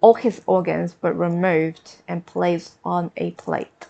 All his organs were removed and placed on a plate.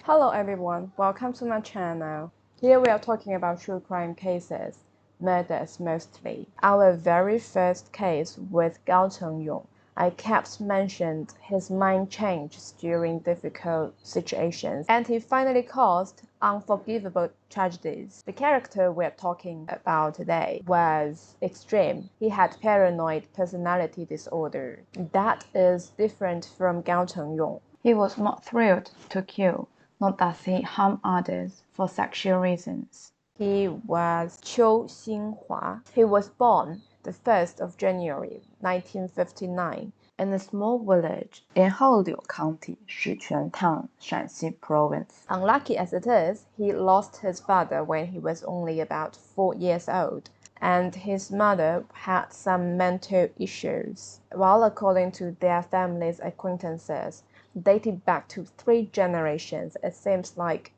Hello everyone, welcome to my channel. Here we are talking about true crime cases, murders mostly. Our very first case with Gao Chengyong. I kept mentioned his mind changes during difficult situations, and he finally caused unforgivable tragedies. The character we're talking about today was extreme. He had paranoid personality disorder. That is different from Gao Chengyong. He was not thrilled to kill, not that he harmed others for sexual reasons. He was Qiu Xinhua. He was born the 1st of January 1959 in a small village in Holiu County, Shiquan Town, Shanxi Province. Unlucky as it is, he lost his father when he was only about 4 years old, and his mother had some mental issues. While according to their family's acquaintances, dating back to 3 generations, it seems like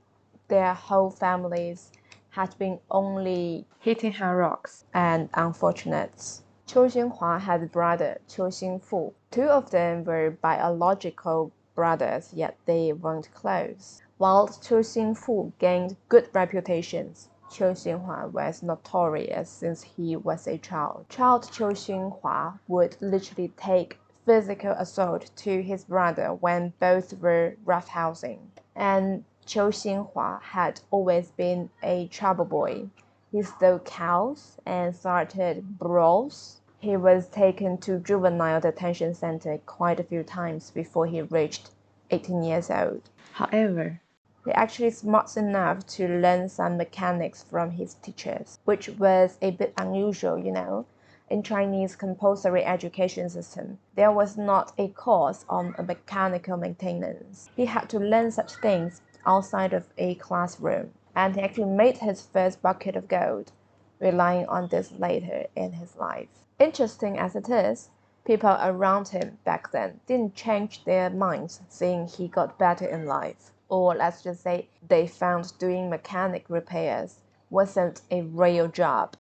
their whole families had been only hitting hard rocks and unfortunates. Qiu Xinhua had a brother, Qiu Xingfu. 2 of them were biological brothers, yet they weren't close. While Qiu Xingfu gained good reputations, Qiu Xinhua was notorious since he was a child. Child Qiu Xinhua would literally take physical assault to his brother when both were roughhousing. And Qiu Xinhua had always been a trouble boy. He stole cows and started brawls. He was taken to juvenile detention center quite a few times before he reached 18 years old. However, he actually smart enough to learn some mechanics from his teachers, which was a bit unusual, In Chinese compulsory education system, there was not a course on mechanical maintenance. He had to learn such things outside of a classroom, and he actually made his first bucket of gold, relying on this later in his life. Interesting as it is, people around him back then didn't change their minds seeing he got better in life. Or let's just say they found doing mechanic repairs wasn't a real job.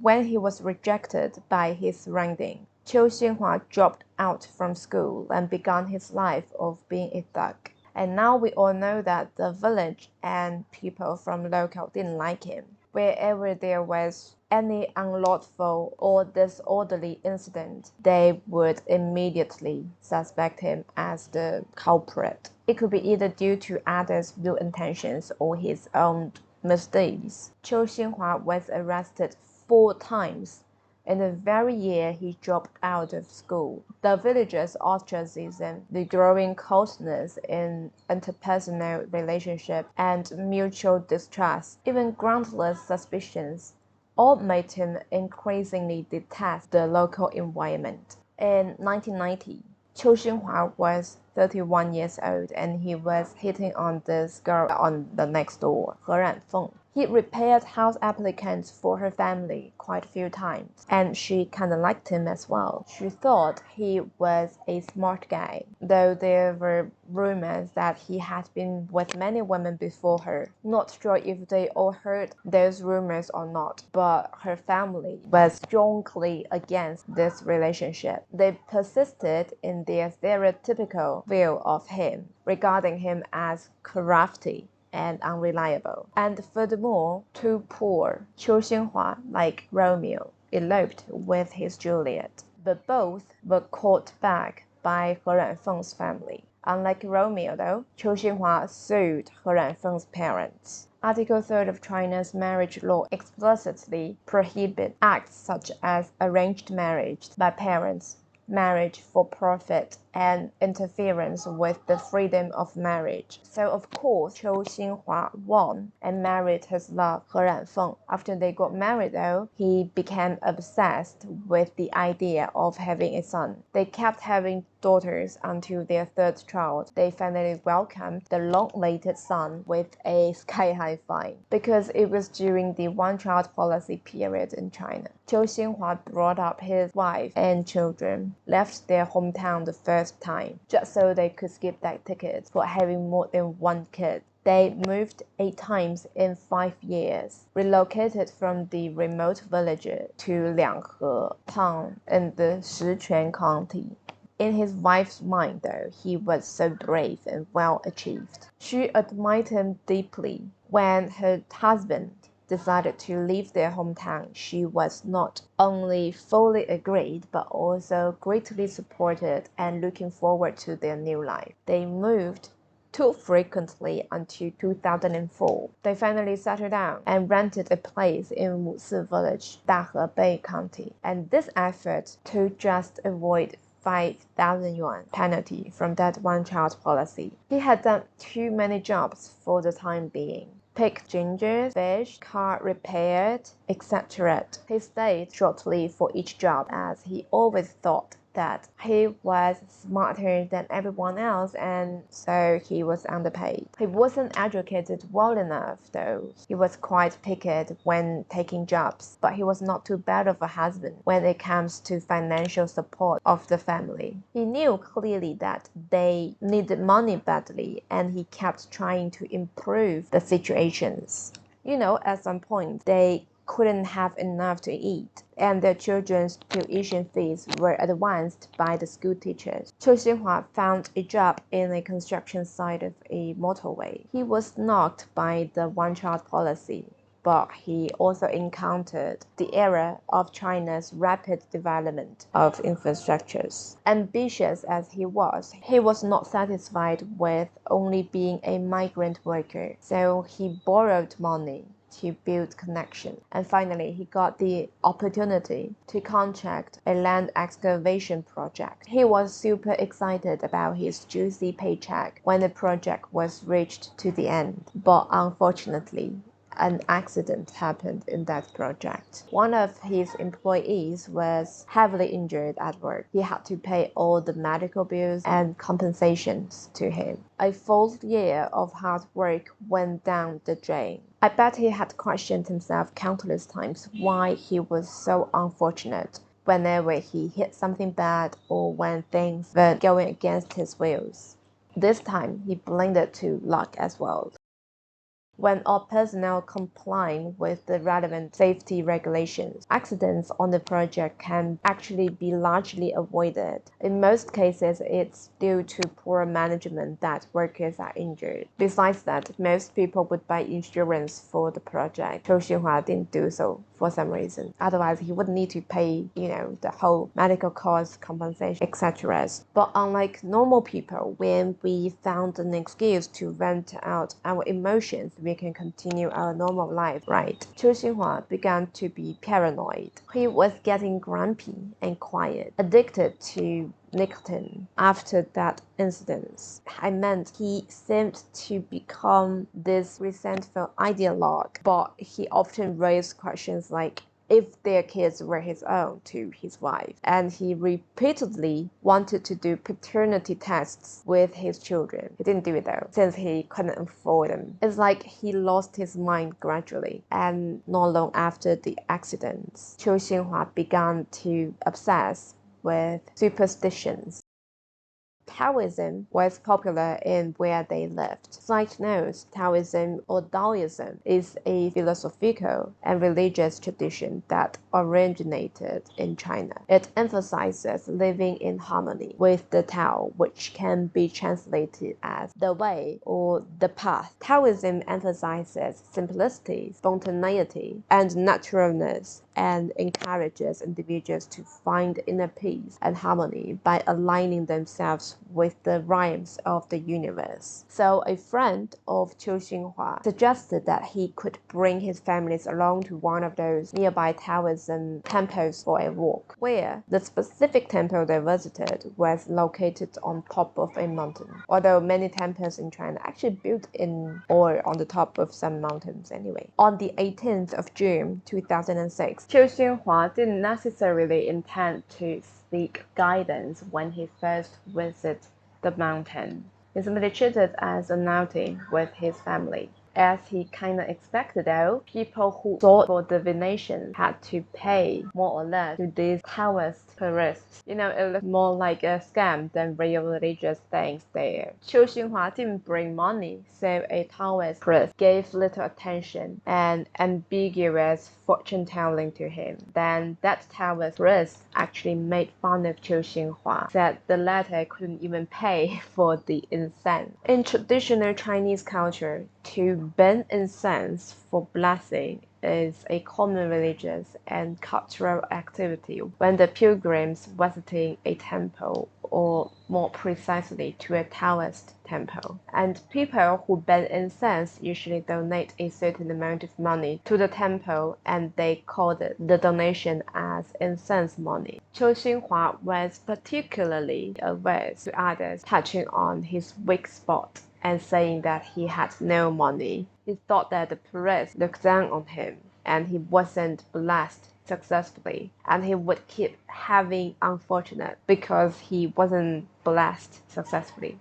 When he was rejected by his surrounding, Qiu Xinhua dropped out from school and began his life of being a thug. And now we all know that the village and people from local didn't like him. Wherever there was any unlawful or disorderly incident, they would immediately suspect him as the culprit. It could be either due to others' ill intentions or his own misdeeds. Qiu Xinhua was arrested 4 times in the very year he dropped out of school. The villagers' ostracism, the growing coldness in interpersonal relationships, and mutual distrust, even groundless suspicions, all made him increasingly detest the local environment. In 1990, Qiu Xinhua was 31 years old and he was hitting on this girl on the next door, He Ranfeng. He repaired house applicants for her family quite a few times, and she kinda liked him as well. She thought he was a smart guy, though there were rumors that he had been with many women before her. Not sure if they all heard those rumors or not, but her family was strongly against this relationship. They persisted in their stereotypical view of him, regarding him as crafty and unreliable. And furthermore, too poor. Qiu Xinhua, like Romeo, eloped with his Juliet, but both were caught back by He Ranfeng's family. Unlike Romeo, though, Qiu Xinhua sued He Ranfeng's parents. Article 3 of China's marriage law explicitly prohibits acts such as arranged marriage by parents, marriage for profit, and interference with the freedom of marriage. So of course, Qiu Xinhua won and married his love, He Ranfeng. After they got married though, he became obsessed with the idea of having a son. They kept having daughters until their 3rd child. They finally welcomed the long-awaited son with a sky-high fine, because it was during the one-child policy period in China. Qiu Xinhua brought up his wife and children, left their hometown the first time, just so they could skip that ticket for having more than 1 kid. They moved 8 times in 5 years, relocated from the remote village to Lianghe town in the Sichuan County. In his wife's mind, though, he was so brave and well achieved. She admired him deeply. When her husband decided to leave their hometown, she was not only fully agreed, but also greatly supported and looking forward to their new life. They moved too frequently until 2004. They finally settled down and rented a place in Musi village, Dahebei County. And this effort to just avoid 5,000 yuan penalty from that one-child policy. He had done too many jobs for the time being. Picked gingers, fish, car repaired, etc. He stayed shortly for each job as he always thought that he was smarter than everyone else and so he was underpaid. He wasn't educated well enough though. He was quite picky when taking jobs, but he was not too bad of a husband when it comes to financial support of the family. He knew clearly that they needed money badly and he kept trying to improve the situations. At some point, they couldn't have enough to eat, and their children's tuition fees were advanced by the school teachers. Qiu Xinhua found a job in a construction site of a motorway. He was knocked by the one-child policy, but he also encountered the era of China's rapid development of infrastructures. Ambitious as he was not satisfied with only being a migrant worker, so he borrowed money to build connection. And finally, he got the opportunity to contract a land excavation project. He was super excited about his juicy paycheck when the project was reached to the end. But unfortunately, an accident happened in that project. One of his employees was heavily injured at work. He had to pay all the medical bills and compensations to him. A full year of hard work went down the drain. I bet he had questioned himself countless times why he was so unfortunate whenever he hit something bad or when things were going against his wills. This time, he blamed it to luck as well. When all personnel comply with the relevant safety regulations, accidents on the project can actually be largely avoided. In most cases, it's due to poor management that workers are injured. Besides that, most people would buy insurance for the project. Qiu Xinhua didn't do so for some reason. Otherwise, he would need to pay, the whole medical cost, compensation, etc. But unlike normal people, when we found an excuse to vent out our emotions, we can continue our normal life, right? Qiu Xinhua began to be paranoid. He was getting grumpy and quiet, addicted to nicotine after that incident. I meant he seemed to become this resentful ideologue, but he often raised questions like if their kids were his own to his wife, and he repeatedly wanted to do paternity tests with his children. He didn't do it though, since he couldn't afford them. It's like he lost his mind gradually, and not long after the accident, Qiu Xinhua began to obsess with superstitions. Taoism was popular in where they lived. Side note, Taoism or Taoism is a philosophical and religious tradition that originated in China. It emphasizes living in harmony with the Tao, which can be translated as the way or the path. Taoism emphasizes simplicity, spontaneity, and naturalness, and encourages individuals to find inner peace and harmony by aligning themselves with the rhymes of the universe. So a friend of Qiu Xinhua suggested that he could bring his families along to one of those nearby Taoism temples for a walk, where the specific temple they visited was located on top of a mountain. Although many temples in China actually built in or on the top of some mountains anyway. On the 18th of June 2006, Qiu Xinhua didn't necessarily intend to seek guidance when he first visited the mountain. He simply treated it as an outing with his family. As he kinda expected though, people who sought for divination had to pay more or less to these Taoist priests. You know, it looked more like a scam than real religious things there. Qiu Xinhua didn't bring money, so a Taoist priest gave little attention and ambiguous fortune-telling to him. Then that Taoist priest actually made fun of Qiu Xinhua, said the latter couldn't even pay for the incense. In traditional Chinese culture, to burn incense for blessing is a common religious and cultural activity when the pilgrims visiting a temple, or more precisely to a Taoist temple. And people who burn incense usually donate a certain amount of money to the temple, and they called the donation as incense money. Qiu Xinhua was particularly averse to others touching on his weak spot and saying that he had no money. He thought that the priest looked down on him and he wasn't blessed successfully, and he would keep having unfortunate because he wasn't blessed successfully.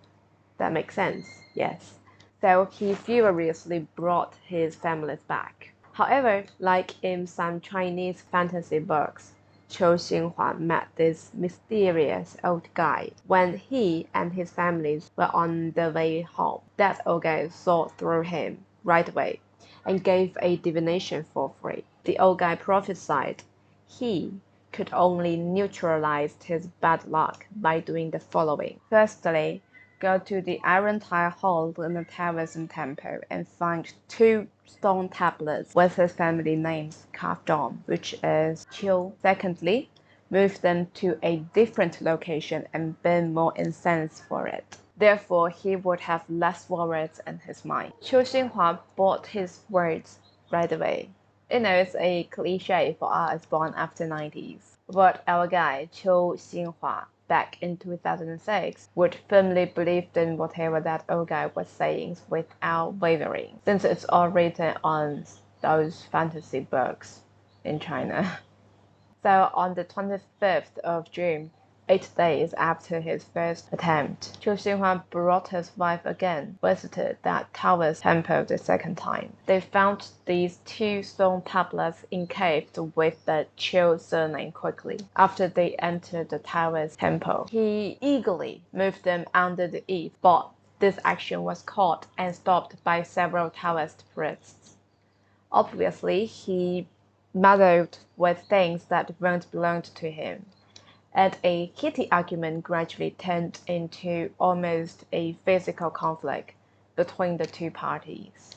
That makes sense, yes. So he furiously brought his families back. However, like in some Chinese fantasy books, Qiu Xinhua met this mysterious old guy when he and his families were on the way home. That old guy saw through him right away and gave a divination for free. The old guy prophesied he could only neutralize his bad luck by doing the following. Firstly, go to the iron tile hall in the Taoism temple and find 2 stone tablets with his family names carved on, which is Qiu. Secondly, move them to a different location and burn more incense for it. Therefore, he would have less worries in his mind. Qiu Xinhua bought his words right away. You know, it's a cliche for us born after 90s. But our guy, Qiu Xinhua, back in 2006, would firmly believe in whatever that old guy was saying without wavering, since it's all written on those fantasy books in China. So on the 25th of June, 8 days after his first attempt, Qiu Xinhua brought his wife again, visited that Taoist temple the second time. They found these 2 stone tablets encased with the Qiu surname quickly. After they entered the Taoist temple, he eagerly moved them under the eave, but this action was caught and stopped by several Taoist priests. Obviously, he meddled with things that weren't belonged to him, and a heated argument gradually turned into almost a physical conflict between the 2 parties.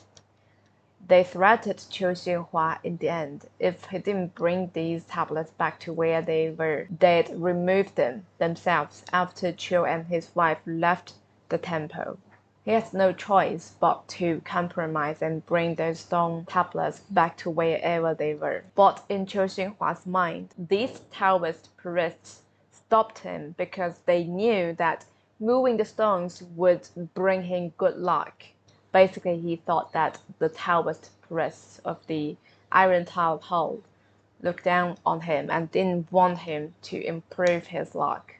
They threatened Qiu Xinhua in the end. If he didn't bring these tablets back to where they were, they'd remove them themselves after Qiu and his wife left the temple. He has no choice but to compromise and bring those stone tablets back to wherever they were. But in Qiu Xinhua's mind, these Taoist priests stopped him because they knew that moving the stones would bring him good luck. Basically, he thought that the Taoist priests of the iron tile hall looked down on him and didn't want him to improve his luck.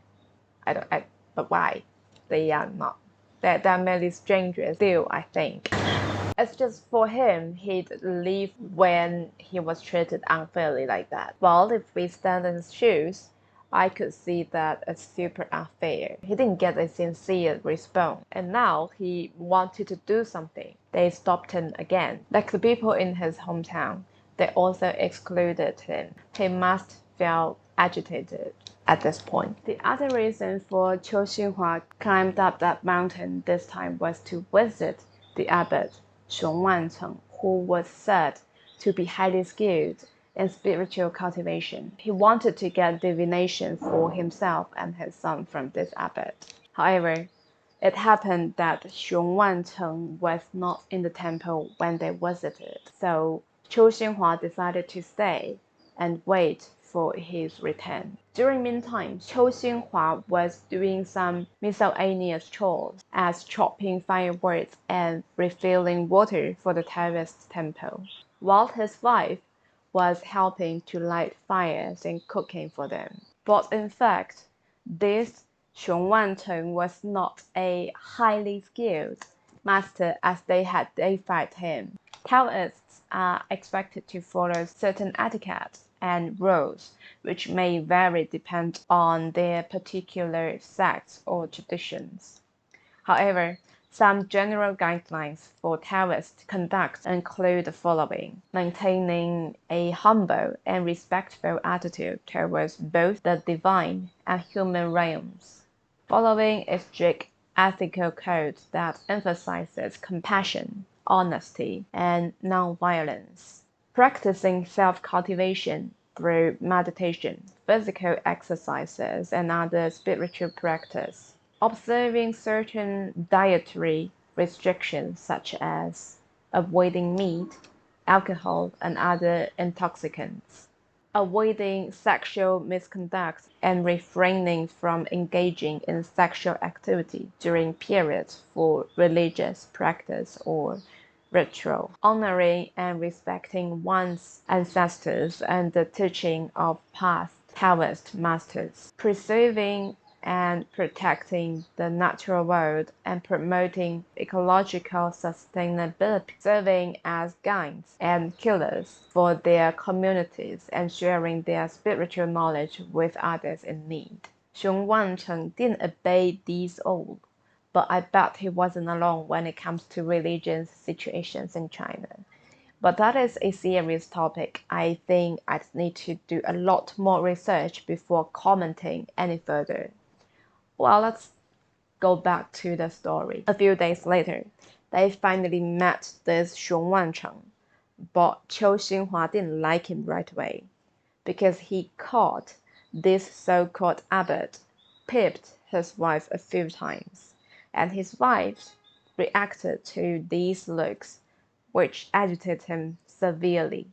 But why? They are not. They're merely strangers still, I think. It's just for him, he'd leave when he was treated unfairly like that. Well, if we stand in his shoes, I could see that it's super unfair. He didn't get a sincere response, and now he wanted to do something. They stopped him again. Like the people in his hometown, they also excluded him. He must feel agitated at this point. The other reason for Qiu Xinhua climbed up that mountain this time was to visit the abbot Xiong Wancheng, who was said to be highly skilled in spiritual cultivation. He wanted to get divination for himself and his son from this abbot. However, it happened that Xiong Wancheng was not in the temple when they visited, so Qiu Xinhua decided to stay and wait for his return. During meantime, Qiu Xinhua was doing some miscellaneous chores as chopping firewood and refilling water for the Taoist temple, while his wife was helping to light fires and cooking for them. But in fact, this Xiong Wancheng was not a highly skilled master as they had deified him. Taoists are expected to follow certain etiquette and rules, which may vary depending on their particular sects or traditions. However, some general guidelines for Taoist conduct include the following: maintaining a humble and respectful attitude towards both the divine and human realms, following a strict ethical code that emphasizes compassion, honesty, and nonviolence, practicing self-cultivation through meditation, physical exercises, and other spiritual practice, observing certain dietary restrictions such as avoiding meat, alcohol, and other intoxicants, avoiding sexual misconduct, and refraining from engaging in sexual activity during periods for religious practice or ritual, honoring and respecting one's ancestors and the teaching of past Taoist masters, preserving and protecting the natural world and promoting ecological sustainability, serving as guides and healers for their communities and sharing their spiritual knowledge with others in need. Xiong Wancheng didn't obey these all, but I bet he wasn't alone when it comes to religious situations in China. But that is a serious topic. I think I'd need to do a lot more research before commenting any further. Well, let's go back to the story. A few days later, they finally met this Xiong Wancheng, but Qiu Xinhua didn't like him right away because he caught this so-called abbot pipped his wife a few times, and his wife reacted to these looks, which agitated him severely.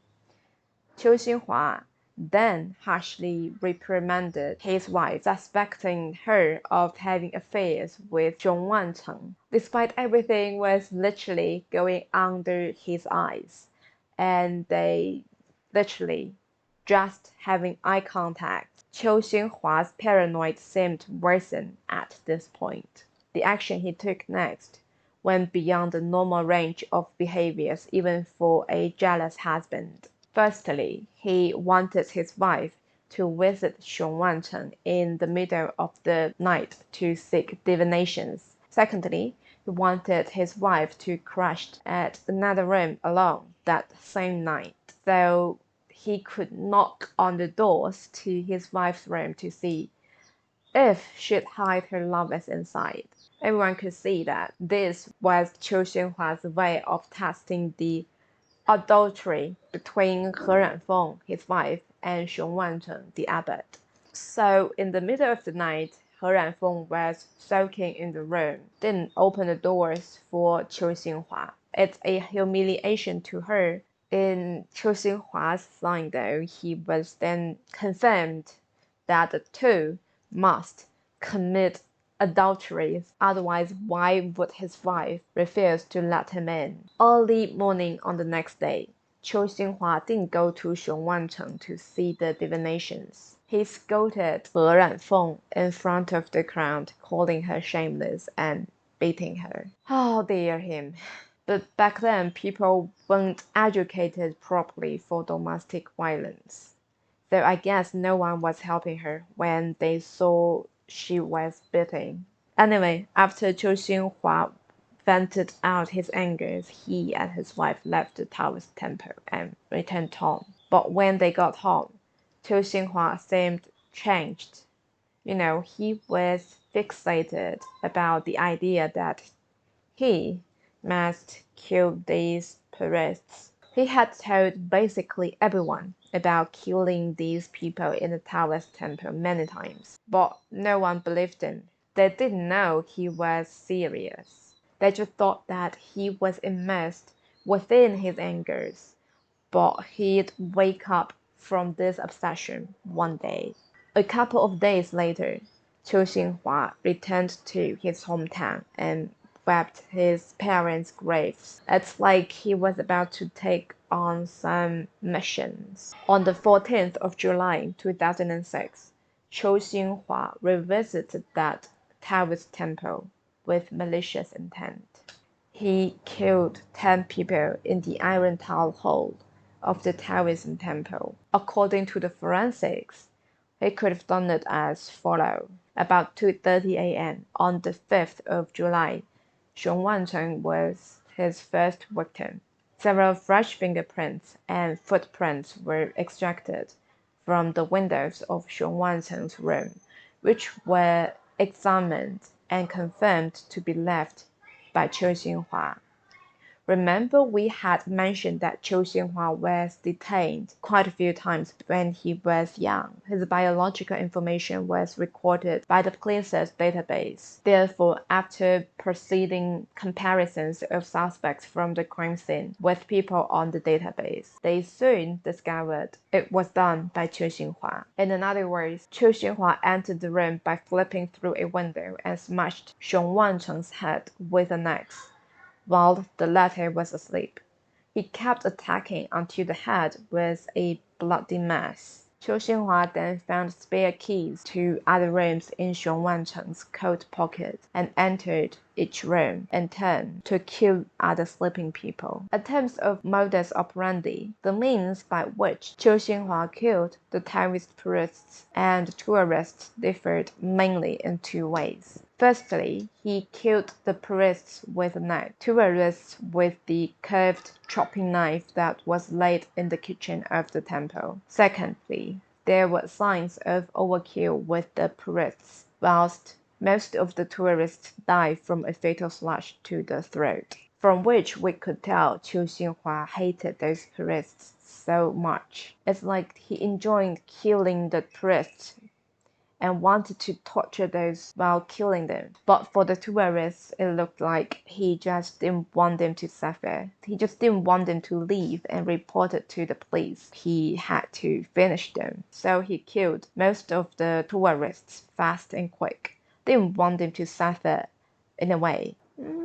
Qiu Xinhua then harshly reprimanded his wife, suspecting her of having affairs with Zhong Wancheng, despite everything was literally going under his eyes, and they literally just having eye contact. Qiu Xinhua's paranoia seemed to worsen at this point. The action he took next went beyond the normal range of behaviors even for a jealous husband. Firstly, he wanted his wife to visit Xiong Wancheng in the middle of the night to seek divinations. Secondly, he wanted his wife to crash at another room alone that same night, so he could knock on the doors to his wife's room to see if she'd hide her lovers inside. Everyone could see that this was Qiu Xinhua's way of testing the adultery between He Ranfeng, his wife, and Xiong Wancheng, the abbot. So, in the middle of the night, He Ranfeng was soaking in the room, didn't open the doors for Qiu Xinhua. It's a humiliation to her. In Qiu Xinhua's mind, though, he was then confirmed that the two must commit adultery, otherwise why would his wife refuse to let him in? Early morning on the next day, Qiu Xinhua didn't go to Xiong Wancheng to see the divinations. He scolded He Ranfeng in front of the crowd, calling her shameless and beating her. Oh dear him. But back then, people weren't educated properly for domestic violence. So I guess no one was helping her when they saw she was beaten. Anyway, after Qiu Xinhua vented out his anger, he and his wife left the Taoist temple and returned home. But when they got home, Qiu Xinhua seemed changed. He was fixated about the idea that he must kill these priests. He had told basically everyone about killing these people in the Taoist temple many times, but no one believed him. They didn't know he was serious. They just thought that he was immersed within his angers, but he'd wake up from this obsession one day. A couple of days later, Qiu Xinhua returned to his hometown and wept his parents' graves. It's like he was about to take on some missions. On the 14th of July 2006, Qiu Xinhua revisited that Taoist temple with malicious intent. He killed 10 people in the iron town hall of the Taoism temple. According to the forensics, he could have done it as follows. About 2:30 a.m. on the 5th of July, Xiong Wancheng was his first victim. Several fresh fingerprints and footprints were extracted from the windows of Xiong Wancheng's room, which were examined and confirmed to be left by Qiu Xinhua. Remember we had mentioned that Qiu Xinhua was detained quite a few times when he was young. His biological information was recorded by the police's database. Therefore, after proceeding comparisons of suspects from the crime scene with people on the database, they soon discovered it was done by Qiu Xinhua. In other words, Qiu Xinhua entered the room by flipping through a window and smashed Xiong Wancheng's head with an axe while the latter was asleep. He kept attacking until the head was a bloody mess. Qiu Xinhua then found spare keys to other rooms in Xiong Wancheng's coat pocket and entered each room in turn to kill other sleeping people. In terms of modus operandi, the means by which Qiu Xinhua killed the Taoist priests and tourists differed mainly in two ways. Firstly, he killed the priests with a knife, tourists with the curved chopping knife that was laid in the kitchen of the temple. Secondly, there were signs of overkill with the priests, whilst most of the tourists died from a fatal slash to the throat, from which we could tell Qiu Xinhua hated those priests so much. It's like he enjoyed killing the priests and wanted to torture those while killing them. But for the tourists, it looked like he just didn't want them to suffer. He just didn't want them to leave and report it to the police. He had to finish them. So he killed most of the tourists fast and quick. Didn't want them to suffer in a way.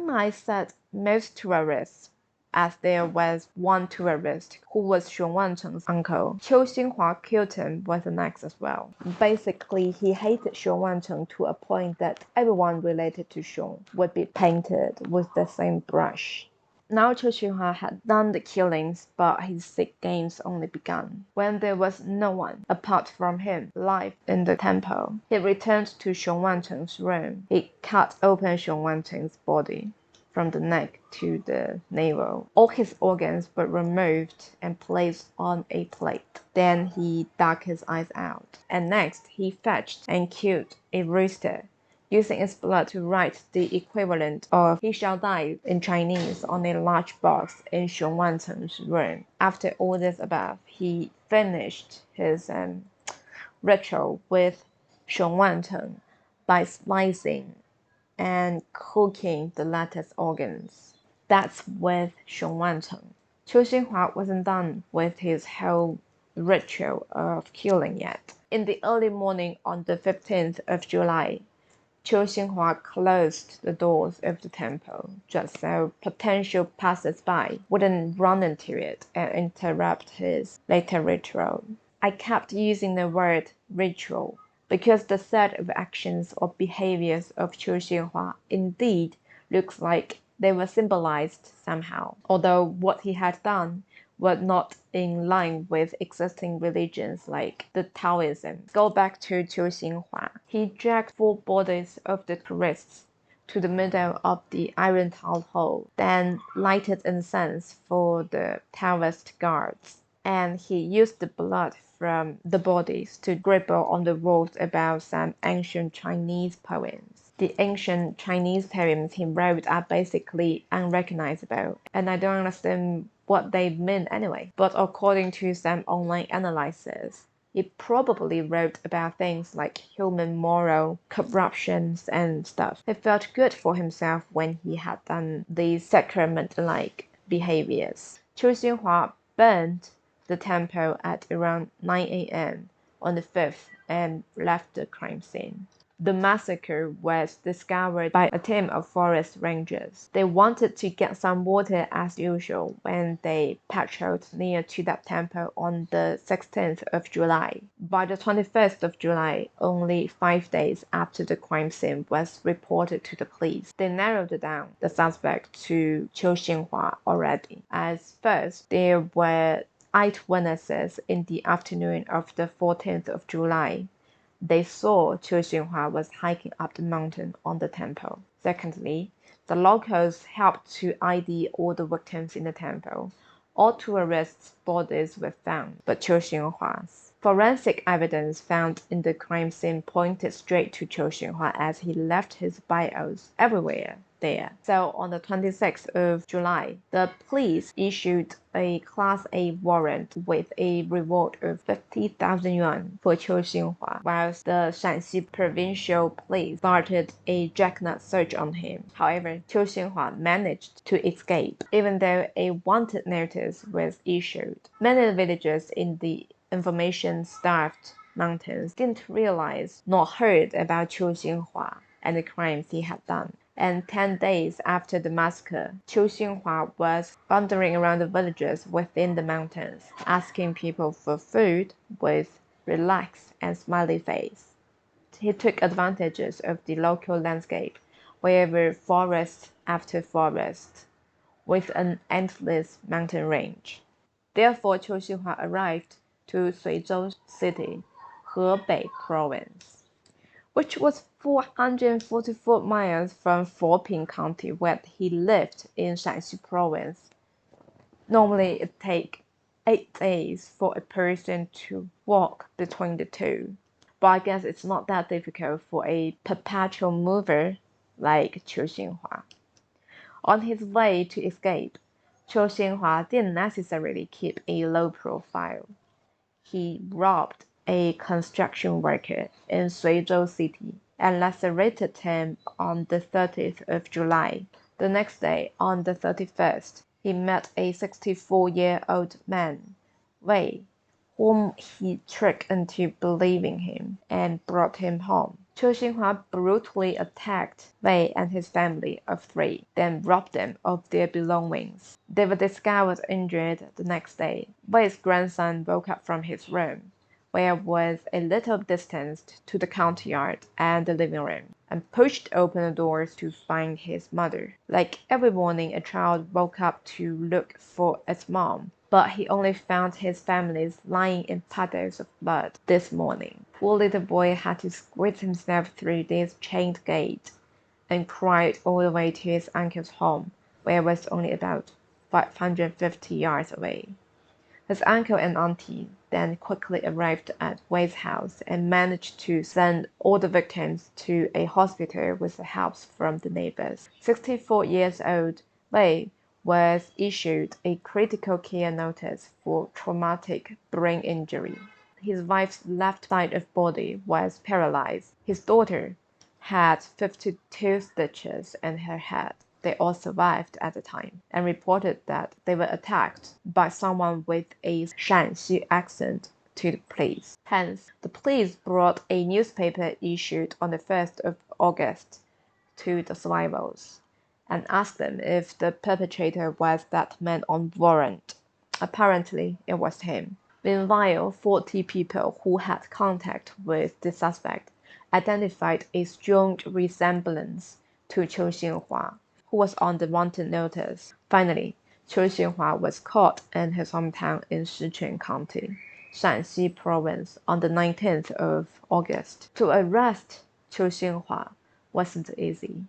I said most tourists, as there was one tourist who was Xiong Wancheng's uncle. Qiu Xinhua killed him with an axe as well. Basically, he hated Xiong Wancheng to a point that everyone related to Xiong would be painted with the same brush. Now Qiu Xinhua had done the killings, but his sick games only begun. When there was no one, apart from him, alive in the temple, he returned to Xiong Wancheng's room. He cut open Xiong Wancheng's body from the neck to the navel. All his organs were removed and placed on a plate. Then he dug his eyes out. And next, he fetched and killed a rooster, using its blood to write the equivalent of "he shall die" in Chinese on a large box in Xiong Wancheng's room. After all this above, he finished his ritual with Xiong Wancheng by slicing and cooking the latter's organs. That's with Xiong Wancheng. Qiu Xinhua wasn't done with his whole ritual of killing yet. In the early morning on the 15th of July, Qiu Xinhua closed the doors of the temple just so potential passers-by wouldn't run into it and interrupt his later ritual. I kept using the word ritual because the set of actions or behaviors of Qiu Xinhua indeed looks like they were symbolized somehow, although what he had done were not in line with existing religions like the Taoism. Go back to Qiu Xinhua. He dragged 4 bodies of the priests to the middle of the iron town hall, then lighted incense for the Taoist guards, and he used the blood from the bodies to scribble on the walls about some ancient Chinese poems. The ancient Chinese poems he wrote are basically unrecognizable, and I don't understand what they mean anyway. But according to some online analysis, he probably wrote about things like human moral corruptions and stuff. He felt good for himself when he had done these sacrament-like behaviors. Qiu Xinhua burned the temple at around 9 a.m. on the 5th and left the crime scene. The massacre was discovered by a team of forest rangers. They wanted to get some water as usual when they patrolled near to that temple on the 16th of July. By the 21st of July, only 5 days after the crime scene was reported to the police, they narrowed down the suspect to Qiu Xinhua already. As first, there were eyewitnesses in the afternoon of the 14th of July. They saw Qiu Xinhua was hiking up the mountain on the temple. Secondly, the locals helped to ID all the victims in the temple. All tourists' bodies were found, but Qiu Xinhua's. Forensic evidence found in the crime scene pointed straight to Qiu Xinhua as he left his bios everywhere there. So on the 26th of July, the police issued a Class A warrant with a reward of 50,000 yuan for Qiu Xinhua, whilst the Shanxi provincial police started a jackknife search on him. However, Qiu Xinhua managed to escape, even though a wanted notice was issued. Many villagers in the information-starved mountains didn't realize nor heard about Qiu Xinhua and the crimes he had done. And 10 days after the massacre, Qiu Xinhua was wandering around the villages within the mountains, asking people for food with relaxed and smiley face. He took advantages of the local landscape, wherever forest after forest, with an endless mountain range. Therefore, Qiu Xinhua arrived to Suizhou City, Hebei Province, which was 444 miles from Foping County where he lived in Shanxi Province. Normally, it takes 8 days for a person to walk between the two. But I guess it's not that difficult for a perpetual mover like Qiu Xinhua. On his way to escape, Qiu Xinhua didn't necessarily keep a low profile. He robbed a construction worker in Suizhou City and lacerated him on the 30th of July. The next day, on the 31st, he met a 64-year-old man, Wei, whom he tricked into believing him and brought him home. Qiu Xinhua brutally attacked Wei and his family of 3, then robbed them of their belongings. They were discovered injured the next day. Wei's grandson woke up from his room, where was a little distance to the courtyard and the living room, and pushed open the doors to find his mother. Like every morning, a child woke up to look for its mom, but he only found his family lying in puddles of blood this morning. Poor little boy had to squeeze himself through this chained gate and cried all the way to his uncle's home, where it was only about 550 yards away. His uncle and auntie then quickly arrived at Wei's house and managed to send all the victims to a hospital with the help from the neighbors. 64 years old, Wei was issued a critical care notice for traumatic brain injury. His wife's left side of body was paralyzed. His daughter had 52 stitches in her head. They all survived at the time and reported that they were attacked by someone with a Shanxi accent to the police. Hence, the police brought a newspaper issued on the 1st of August to the survivors and asked them if the perpetrator was that man on warrant. Apparently, it was him. Meanwhile, 40 people who had contact with the suspect identified a strong resemblance to Qiu Xinhua, who was on the wanted notice. Finally, Qiu Xinhua was caught in his hometown in Sichuan County, Shanxi Province, on the 19th of August. To arrest Qiu Xinhua wasn't easy.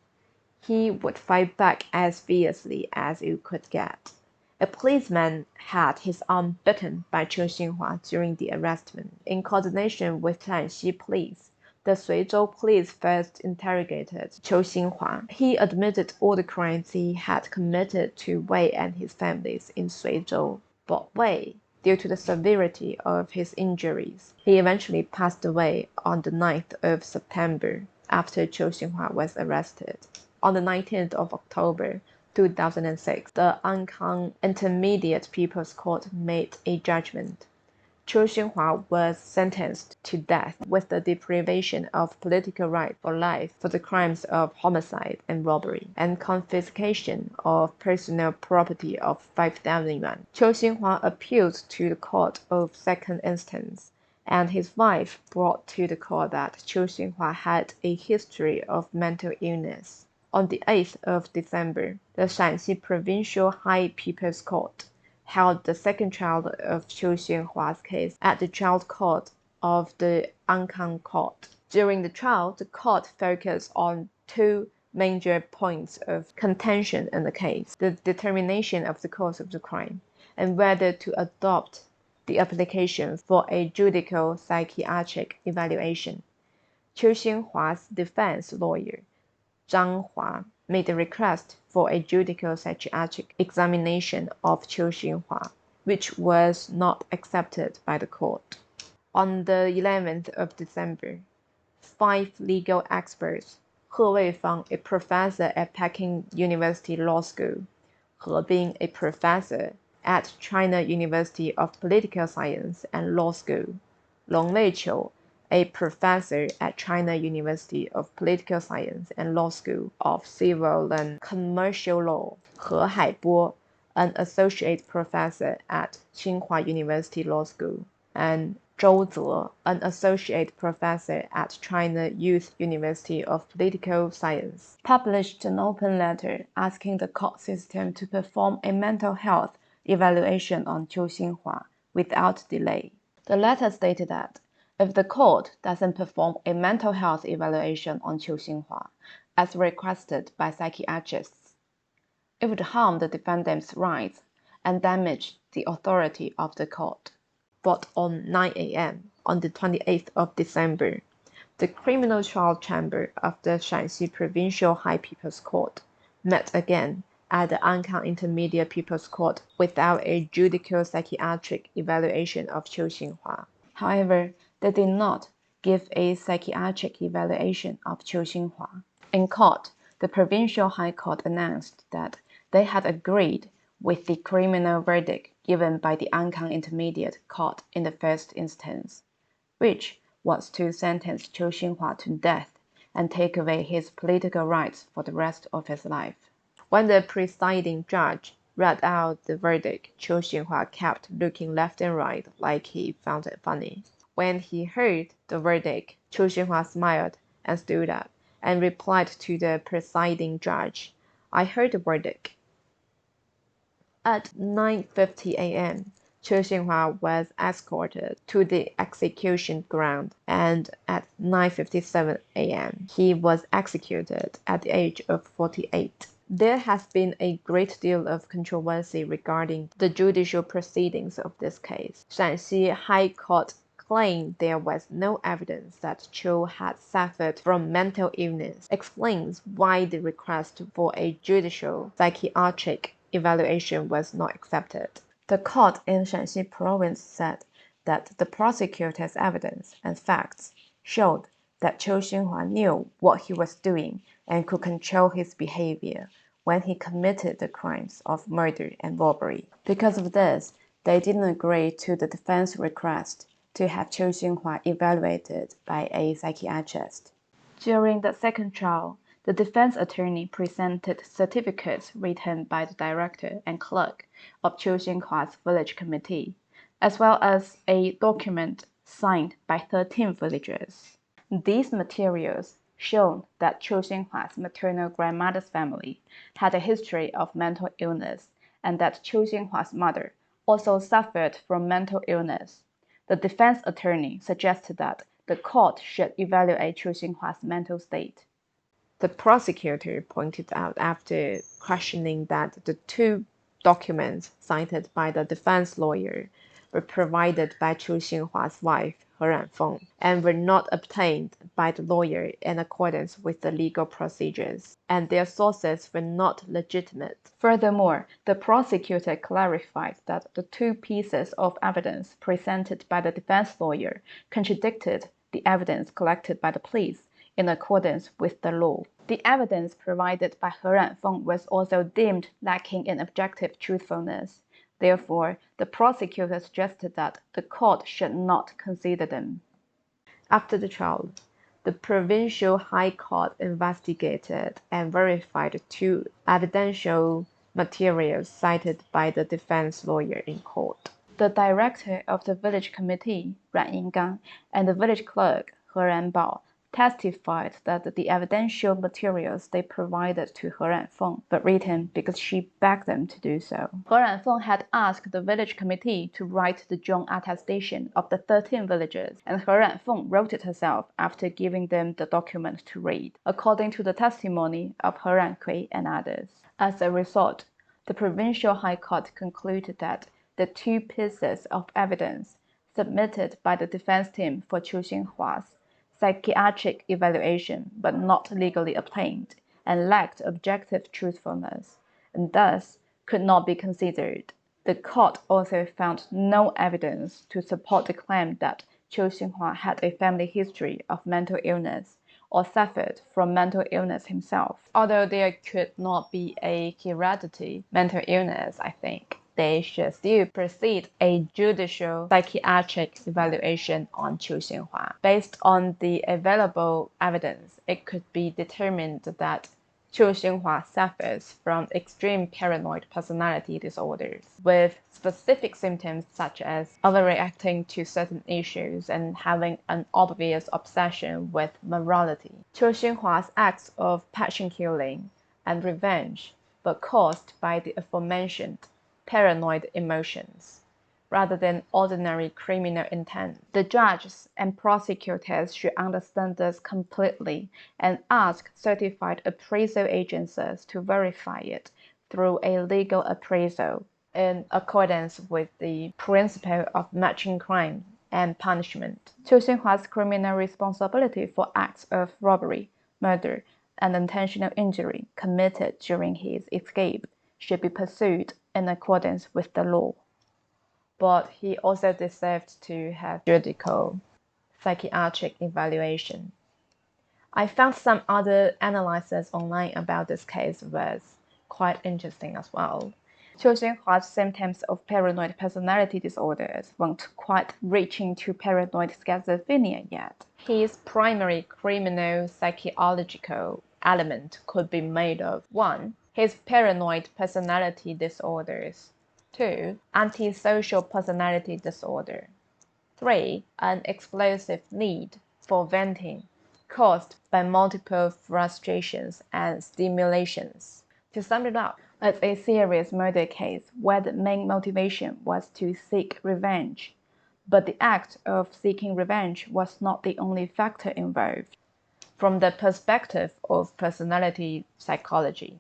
He would fight back as fiercely as you could get. A policeman had his arm bitten by Qiu Xinhua during the arrestment. In coordination with Shanxi police, the Suizhou police first interrogated Qiu Xinhua. He admitted all the crimes he had committed to Wei and his families in Suizhou. But Wei, due to the severity of his injuries, he eventually passed away on the 9th of September after Qiu Xinhua was arrested. On the 19th of October 2006, the Ankang Intermediate People's Court made a judgment. Qiu Xinhua was sentenced to death with the deprivation of political right for life for the crimes of homicide and robbery, and confiscation of personal property of 5,000 yuan. Qiu Xinhua appealed to the court of second instance, and his wife brought to the court that Qiu Xinhua had a history of mental illness. On the 8th of December, the Shanxi Provincial High People's Court held the second trial of Qiu Xinhua's case at the trial court of the Ankang Court. During the trial, the court focused on two major points of contention in the case: the determination of the cause of the crime, and whether to adopt the application for a judicial psychiatric evaluation. Qiu Xinhua's defense lawyer, Zhang Hua, made a request for a judicial psychiatric examination of Qiu Xinhua, which was not accepted by the court. On the 11th of December, 5 legal experts, He Weifang, a professor at Peking University Law School, He Bing, a professor at China University of Political Science and Law School, Long Weiqiu, a professor at China University of Political Science and Law School of Civil and Commercial Law, He Haibo, an associate professor at Tsinghua University Law School, and Zhou Ze, an associate professor at China Youth University of Political Science, published an open letter asking the court system to perform a mental health evaluation on Qiu Xinhua without delay. The letter stated that if the court doesn't perform a mental health evaluation on Qiu Xinhua, as requested by psychiatrists, it would harm the defendant's rights and damage the authority of the court. But on 9 a.m. on the 28th of December, the criminal trial chamber of the Shanxi Provincial High People's Court met again at the Ankang Intermediate People's Court without a judicial psychiatric evaluation of Qiu Xinhua. However, they did not give a psychiatric evaluation of Qiu Xinhua. In court, the Provincial High Court announced that they had agreed with the criminal verdict given by the Ankang Intermediate Court in the first instance, which was to sentence Qiu Xinhua to death and take away his political rights for the rest of his life. When the presiding judge read out the verdict, Qiu Xinhua kept looking left and right like he found it funny. When he heard the verdict, Qiu Xinhua smiled and stood up and replied to the presiding judge, "I heard the verdict." At 9:50 a.m., Qiu Xinhua was escorted to the execution ground, and at 9:57 a.m., he was executed at the age of 48. There has been a great deal of controversy regarding the judicial proceedings of this case. Shanxi High Court claimed there was no evidence that Qiu had suffered from mental illness, explains why the request for a judicial psychiatric evaluation was not accepted. The court in Shanxi province said that the prosecutor's evidence and facts showed that Qiu Xinhua knew what he was doing and could control his behavior when he committed the crimes of murder and robbery. Because of this, they didn't agree to the defense request to have Qiu Xinhua evaluated by a psychiatrist. During the second trial, the defense attorney presented certificates written by the director and clerk of Qiu Xinhua's village committee, as well as a document signed by 13 villagers. These materials showed that Qiu Xinhua's maternal grandmother's family had a history of mental illness and that Qiu Xinhua's mother also suffered from mental illness. The defense attorney suggested that the court should evaluate Qiu Xinhua's mental state. The prosecutor pointed out after questioning that the two documents cited by the defense lawyer were provided by Qiu Xinhua's wife, He Ranfeng, and were not obtained by the lawyer in accordance with the legal procedures, and their sources were not legitimate. Furthermore, the prosecutor clarified that the two pieces of evidence presented by the defense lawyer contradicted the evidence collected by the police in accordance with the law. The evidence provided by He Ranfeng was also deemed lacking in objective truthfulness. Therefore, the prosecutor suggested that the court should not consider them. After the trial, the Provincial High Court investigated and verified two evidential materials cited by the defense lawyer in court. The director of the village committee, Ran Yinggang, and the village clerk, He Ranbao, testified that the evidential materials they provided to He Ranfeng were written because she begged them to do so. He Ranfeng had asked the village committee to write the joint attestation of the 13 villagers, and He Ranfeng wrote it herself after giving them the document to read, according to the testimony of He Rankui and others. As a result, the Provincial High Court concluded that the two pieces of evidence submitted by the defense team for Qiu Xinhua's psychiatric evaluation but not legally obtained and lacked objective truthfulness, and thus could not be considered. The court also found no evidence to support the claim that Qiu Xinhua had a family history of mental illness or suffered from mental illness himself. Although there could not be a hereditary mental illness, I think they should still proceed a judicial psychiatric evaluation on Qiu Xinhua. Based on the available evidence, it could be determined that Qiu Xinhua suffers from extreme paranoid personality disorders, with specific symptoms such as overreacting to certain issues and having an obvious obsession with morality. Qiu Xinhua's acts of passion killing and revenge were caused by the aforementioned paranoid emotions, rather than ordinary criminal intent. The judges and prosecutors should understand this completely and ask certified appraisal agencies to verify it through a legal appraisal in accordance with the principle of matching crime and punishment. Qiu Xinhua's criminal responsibility for acts of robbery, murder, and intentional injury committed during his escape should be pursued in accordance with the law. But he also deserved to have judicial psychiatric evaluation. I found some other analysis online about this case was quite interesting as well. Qiu Xinhua's symptoms of paranoid personality disorders weren't quite reaching to paranoid schizophrenia yet. His primary criminal psychological element could be made of 1. His paranoid personality disorders, 2. Antisocial personality disorder, 3. An explosive need for venting caused by multiple frustrations and stimulations. To sum it up, it's a serious murder case where the main motivation was to seek revenge, but the act of seeking revenge was not the only factor involved. From the perspective of personality psychology,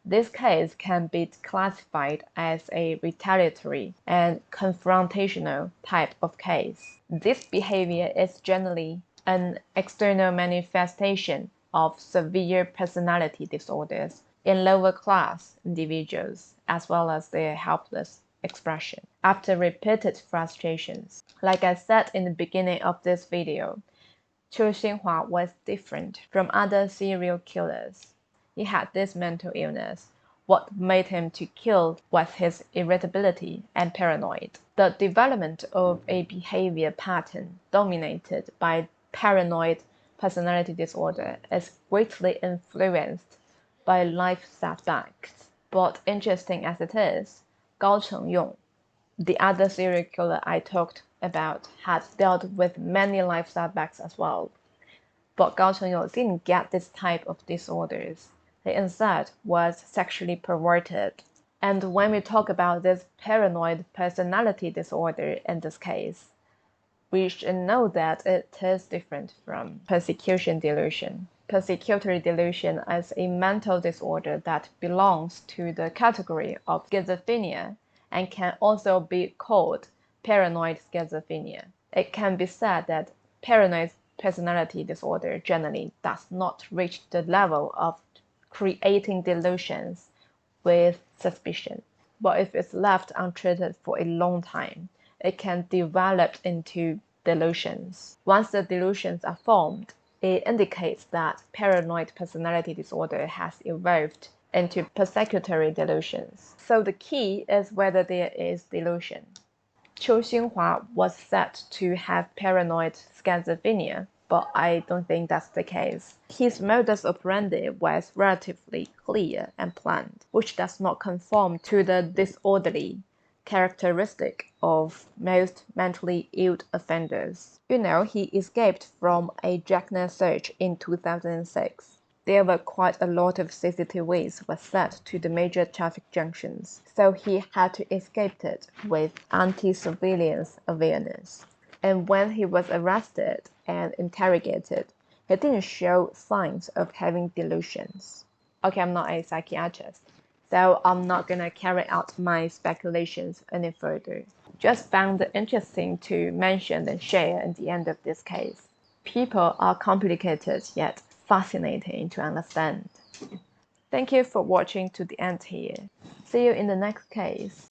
this case can be classified as a retaliatory and confrontational type of case. This behavior is generally an external manifestation of severe personality disorders in lower class individuals, as well as their helpless expression after repeated frustrations. Like I said in the beginning of this video, Qiu Xinhua was different from other serial killers. He had this mental illness. What made him to kill was his irritability and paranoid. The development of a behavior pattern dominated by paranoid personality disorder is greatly influenced by life setbacks. But interesting as it is, Gao Chengyong, the other serial killer I talked about, had dealt with many life setbacks as well. But Gao Chengyong didn't get this type of disorders. He instead was sexually perverted. And when we talk about this paranoid personality disorder in this case, we should know that it is different from persecution delusion. Persecutory delusion is a mental disorder that belongs to the category of schizophrenia and can also be called paranoid schizophrenia. It can be said that paranoid personality disorder generally does not reach the level of creating delusions with suspicion. But if it's left untreated for a long time, it can develop into delusions. Once the delusions are formed, it indicates that paranoid personality disorder has evolved into persecutory delusions. So the key is whether there is delusion. Qiu Xinhua was said to have paranoid schizophrenia, but I don't think that's the case. His modus operandi was relatively clear and planned, which does not conform to the disorderly characteristic of most mentally ill offenders. He escaped from a dragnet search in 2006. There were quite a lot of CCTVs were set to the major traffic junctions, so he had to escape it with anti-surveillance awareness. And when he was arrested and interrogated, he didn't show signs of having delusions. Okay, I'm not a psychiatrist, so I'm not gonna carry out my speculations any further. Just found it interesting to mention and share at the end of this case. People are complicated yet fascinating to understand. Thank you for watching to the end here. See you in the next case.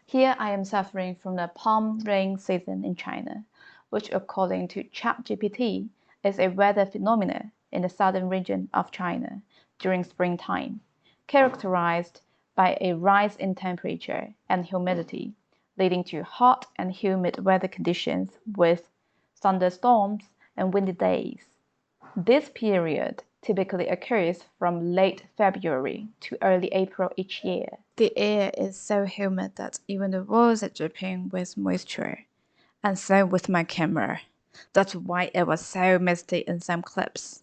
Here I am suffering from the palm rain season in China, which according to ChatGPT is a weather phenomenon in the southern region of China during springtime, characterized by a rise in temperature and humidity, leading to hot and humid weather conditions with thunderstorms and windy days. This period typically occurs from late February to early April each year. The air is so humid that even the walls are dripping with moisture, and so with my camera. That's why it was so misty in some clips.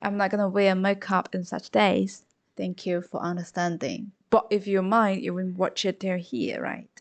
I'm not gonna wear makeup in such days. Thank you for understanding. But if you mind, you will watch it till here, right?